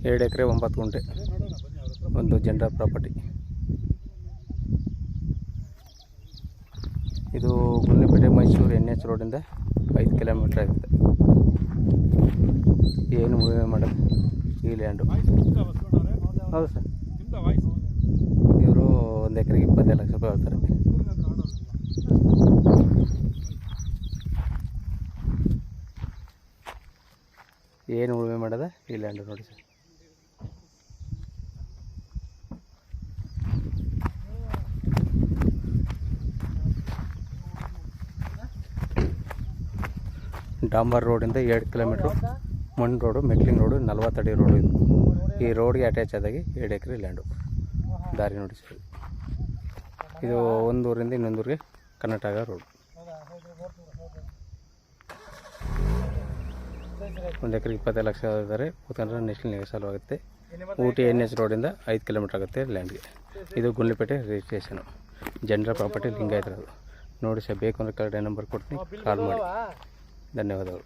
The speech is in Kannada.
2 ಎಕರೆ 9 ಗುಂಟೆ ಒಂದು ಜನರಲ್ ಪ್ರಾಪರ್ಟಿ. ಇದು ಗುಂಡ್ಲುಪೇಟೆ ಮೈಸೂರು NH ರೋಡಿಂದ 5 ಕಿಲೋಮೀಟ್ರ್ ಆಗುತ್ತೆ. ಏನು ಉಳುಮೆ ಮಾಡೋದು ಈ ಲ್ಯಾಂಡು. ಹೌದು ಸರ್, ಇವರು 1 ಎಕರೆಗೆ 25 ಲಕ್ಷ ರೂಪಾಯಿ ಹೇಳ್ತಾರೆ. ಏನು ಉಳುಮೆ ಮಾಡೋದ ಈ ಲ್ಯಾಂಡು ನೋಡಿ ಸರ್. ಡಾಂಬರ್ ರೋಡಿಂದ 2 ಕಿಲೋಮೀಟ್ರು ಮಣ್ಣು ರೋಡು, ಮೆಟ್ಲಿಂಗ್ ರೋಡು, 40 ಅಡಿ ರೋಡು. ಇದು ಈ ರೋಡ್ಗೆ ಅಟ್ಯಾಚ್ ಆದಾಗಿ 2 ಎಕರೆ ಲ್ಯಾಂಡು. ದಾರಿ ನೋಡಿ ಸರ್. ಇದು ಒಂದು ಊರಿಂದ ಇನ್ನೊಂದು ಊರಿಗೆ ಕನೆಕ್ಟ್ ಆಗೋ ರೋಡು. 1 ಎಕರೆಗೆ 25 ಲಕ್ಷ ಇದ್ದಾರೆ. ಕೂತ್ಕೊಂಡ್ರೆ ನ್ಯಾಷನಲ್ ಹೈವೇ ಸಾಲವಾಗುತ್ತೆ. ಊಟಿ NH ರೋಡಿಂದ 5 ಕಿಲೋಮೀಟ್ರ್ ಆಗುತ್ತೆ ಲ್ಯಾಂಡ್ಗೆ. ಇದು Gundlupete registration, general property Lingayat ಇರೋದು ನೋಡಿ ಸರ್. ಬೇಕು ಅಂದರೆ ಕೆಳಗಡೆ ನಂಬರ್ ಕೊಡ್ತೀನಿ, ಕಾಲ್ ಮಾಡಿ. ಧನ್ಯವಾದಗಳು.